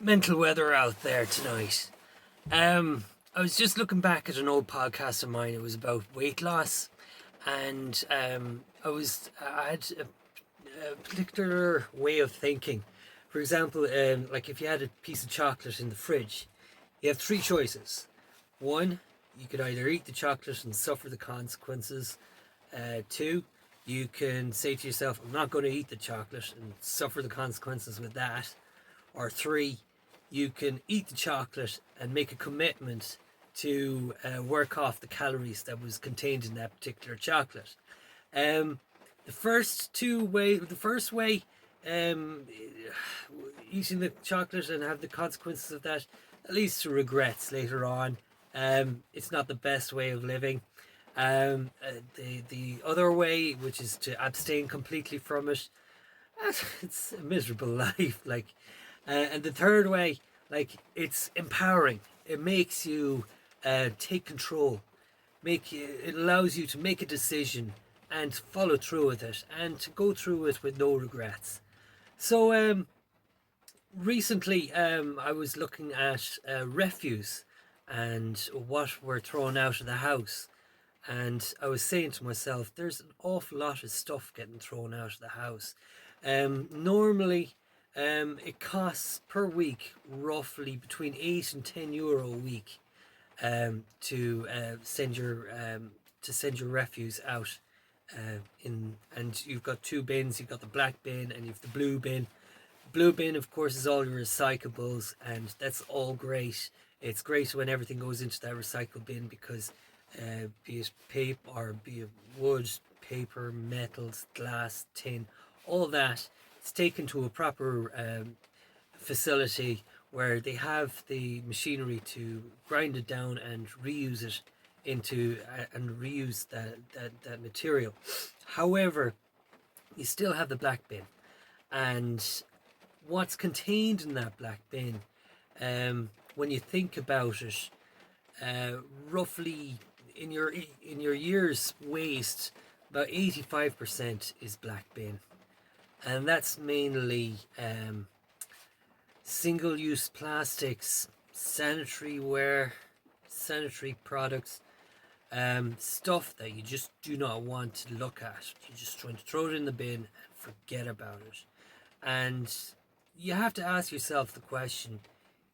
mental weather out there tonight. I was just looking back at an old podcast of mine. It was about weight loss, and I had a particular way of thinking. For example, like if you had a piece of chocolate in the fridge, you have three choices. One, you could either eat the chocolate and suffer the consequences. Two, you can say to yourself, I'm not going to eat the chocolate and suffer the consequences with that. Or three, you can eat the chocolate and make a commitment to work off the calories that was contained in that particular chocolate. Um, the first way, um, eating the chocolate and have the consequences of that, leads to regrets later on. It's not the best way of living. The other way, which is to abstain completely from it, it's a miserable life. And the third way, it's empowering. It makes you take control. It allows you to make a decision and follow through with it, and to go through it with no regrets. So recently, I was looking at refuse and what were thrown out of the house. And I was saying to myself, there's an awful lot of stuff getting thrown out of the house. Normally, it costs per week roughly between €8 and €10 a week to send your refuse out. And you've got two bins. You've got the black bin and you've the blue bin. Blue bin, of course, is all your recyclables, and that's all great. It's great when everything goes into that recycle bin because be it paper or be it wood, paper, metals, glass, tin, all that, it's taken to a proper facility where they have the machinery to grind it down and reuse it and reuse that material. However, you still have the black bin, and what's contained in that black bin, when you think about it, roughly in your year's waste, about 85% is black bin, and that's mainly single-use plastics, sanitary ware, sanitary products, stuff that you just do not want to look at. You're just trying to throw it in the bin and forget about it. And you have to ask yourself the question,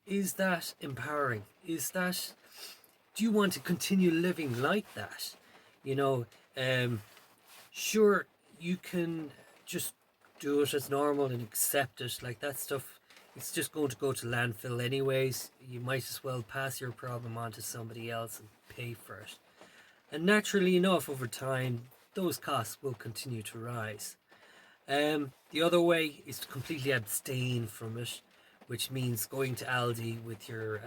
is that empowering? Do you want to continue living like that? You know, sure, you can just do it as normal and accept it. Like that stuff, it's just going to go to landfill anyways. You might as well pass your problem on to somebody else and pay for it. And naturally enough, over time, those costs will continue to rise. The other way is to completely abstain from it, which means going to Aldi with your,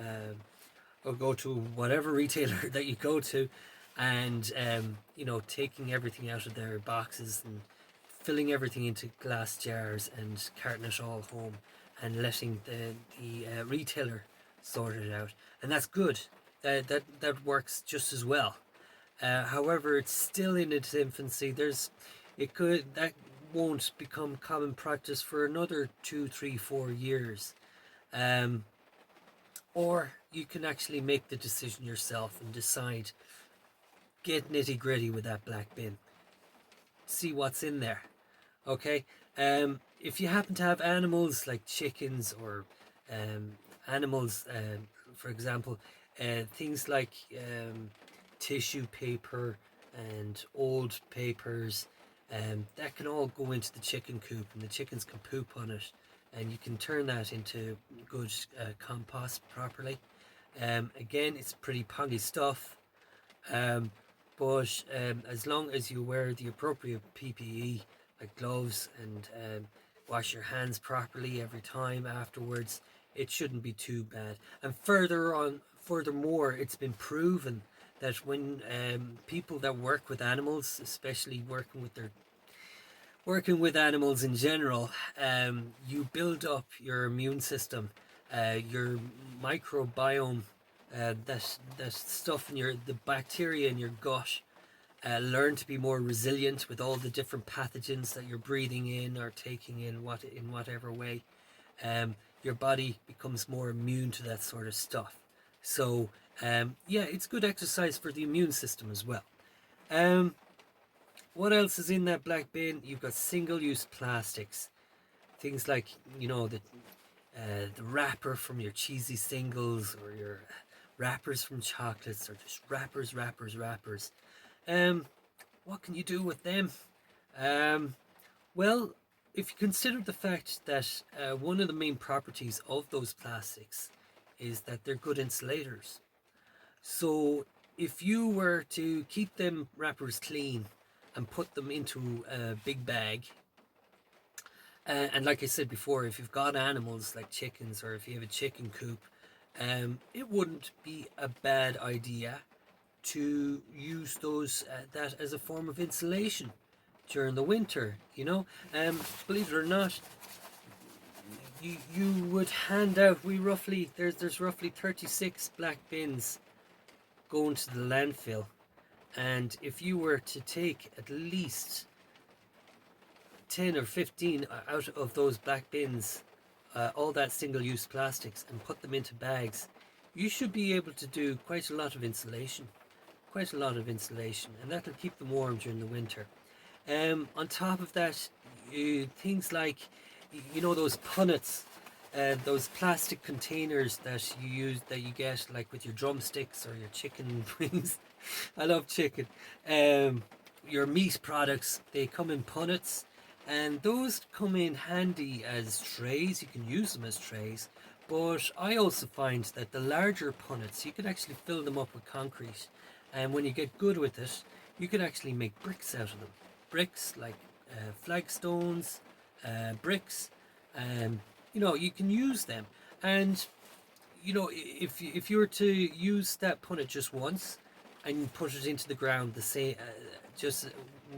or go to whatever retailer that you go to, and taking everything out of their boxes and filling everything into glass jars and carting it all home, and letting the retailer sort it out, and that's good. That works just as well. However, it's still in its infancy. That won't become common practice for another 2, 3, 4 years. Or you can actually make the decision yourself and decide, get nitty gritty with that black bin, see what's in there. Okay. If you happen to have animals like chickens or animals, for example, things like tissue paper and old papers, that can all go into the chicken coop, and the chickens can poop on it, and you can turn that into good compost properly. Again, it's pretty pongy stuff, but as long as you wear the appropriate PPE, like gloves, and wash your hands properly every time afterwards, it shouldn't be too bad. And furthermore, it's been proven that when people that work with animals, especially working with animals in general, you build up your immune system, your microbiome, that stuff in the bacteria in your gut, learn to be more resilient with all the different pathogens that you're breathing in or taking in whatever way. your body becomes more immune to that sort of stuff. So yeah, it's good exercise for the immune system as well. Um, what else is in that black bin? You've got single-use plastics, things like the wrapper from your cheesy singles, or your wrappers from chocolates, or just wrappers. Um, what can you do with them? Um, well, if you consider the fact that one of the main properties of those plastics is that they're good insulators. So if you were to keep them wrappers clean and put them into a big bag, and like I said before, if you've got animals like chickens, or if you have a chicken coop, it wouldn't be a bad idea to use those that as a form of insulation during the winter. Believe it or not, you would hand out. There's roughly 36 black bins going to the landfill, and if you were to take at least 10 or 15 out of those black bins, all that single-use plastics, and put them into bags, you should be able to do quite a lot of insulation. And that'll keep them warm during the winter. On top of that, things like, those punnets, those plastic containers that you get like with your drumsticks or your chicken wings. I love chicken. Your meat products, they come in punnets, and those come in handy as trays. You can use them as trays, but I also find that the larger punnets, you can actually fill them up with concrete, and when you get good with it, you can actually make bricks out of them. Bricks like flagstones, bricks. You can use them, and if you were to use that punnet just once and put it into the ground, the same, just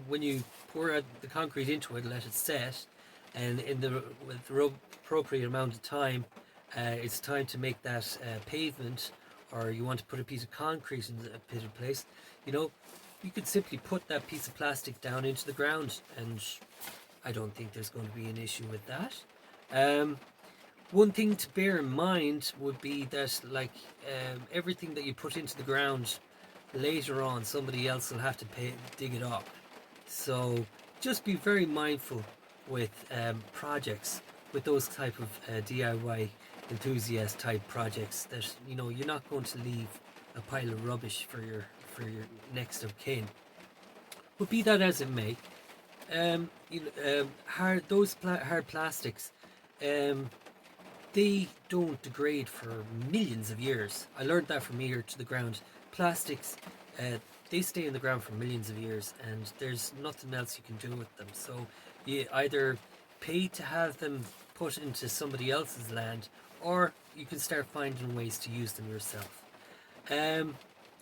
when you pour out the concrete into it, let it set, and with the appropriate amount of time, it's time to make that pavement, or you want to put a piece of concrete in a bit of place. You could simply put that piece of plastic down into the ground, and I don't think there's going to be an issue with that. One thing to bear in mind would be that, everything that you put into the ground, later on somebody else will have to dig it up. So just be very mindful with projects, with those type of DIY enthusiast type projects, that you're not going to leave a pile of rubbish for your next of kin. But be that as it may, hard plastics, they don't degrade for millions of years. I learned that from Ear to the Ground. Plastics, they stay in the ground for millions of years, and there's nothing else you can do with them. So you either pay to have them put into somebody else's land, or you can start finding ways to use them yourself.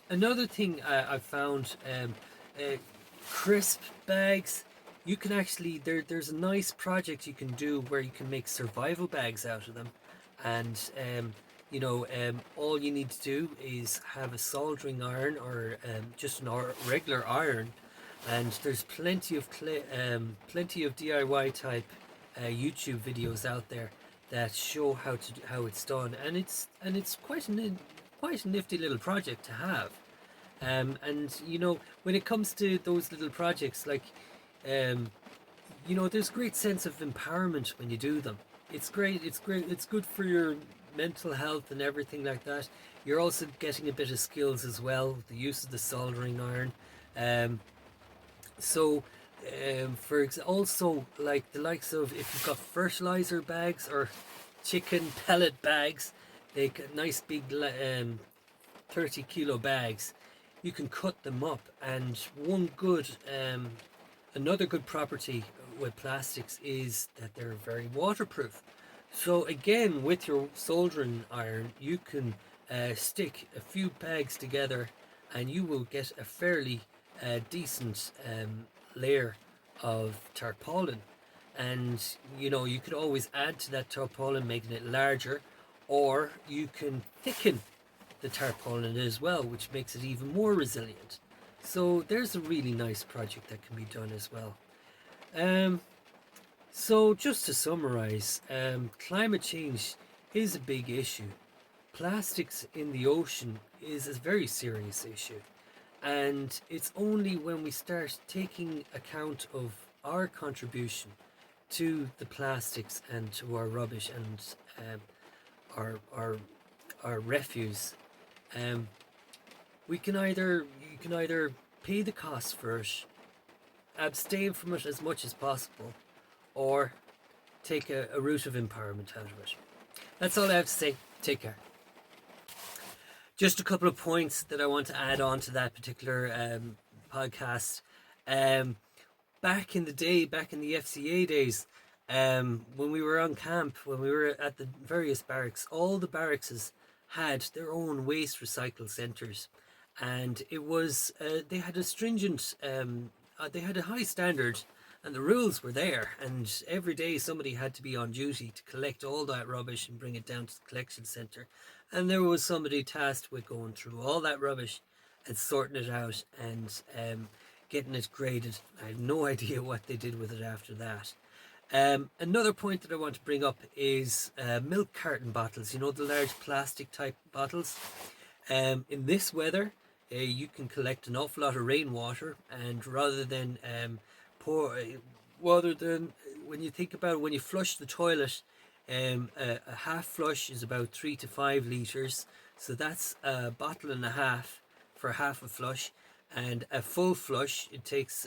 Another thing I've found, crisp bags. You can actually, there's a nice project you can do where you can make survival bags out of them, and all you need to do is have a soldering iron, or just a regular iron, and there's plenty of DIY type YouTube videos out there that show how it's done, and it's quite a nifty little project to have. And when it comes to those little projects, there's great sense of empowerment when you do them. It's great. It's good for your mental health and everything like that. You're also getting a bit of skills as well, the use of the soldering iron. Also, like the likes of, if you've got fertilizer bags or chicken pellet bags, they nice big 30-kilo bags. You can cut them up, and another good property with plastics is that they're very waterproof. So again, with your soldering iron, you can stick a few bags together, and you will get a fairly decent layer of tarpaulin. And you could always add to that tarpaulin, making it larger, or you can thicken the tarpaulin as well, which makes it even more resilient. So there's a really nice project that can be done as well. So just to summarize, climate change is a big issue. Plastics in the ocean is a very serious issue. And it's only when we start taking account of our contribution to the plastics and to our rubbish and our, our, our refuse, um, you can either pay the cost for it, abstain from it as much as possible, or take a route of empowerment out of it. That's all I have to say. Take care. Just a couple of points that I want to add on to that particular podcast. Um, Back in the day, back in the FCA days, when we were on camp, when we were at the various barracks, all the barracks had their own waste recycle centres, and it was they had a stringent, they had a high standard, and the rules were there. And every day somebody had to be on duty to collect all that rubbish and bring it down to the collection centre, and there was somebody tasked with going through all that rubbish and sorting it out and getting it graded. I have no idea what they did with it after that. Another point that I want to bring up is milk carton bottles, you know, the large plastic type bottles. In this weather, you can collect an awful lot of rainwater, and rather than pour, rather than when you think about it, when you flush the toilet, a half flush is about 3 to 5 litres, so that's a bottle and a half for half a flush. And a full flush, it takes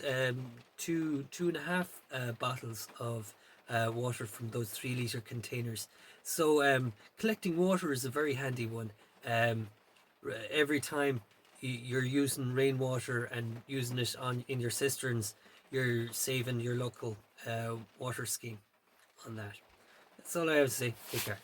two and a half bottles of water from those 3 litre containers. So collecting water is a very handy one. Every time you're using rainwater and using it in your cisterns, you're saving your local water scheme on that. That's all I have to say. Take care.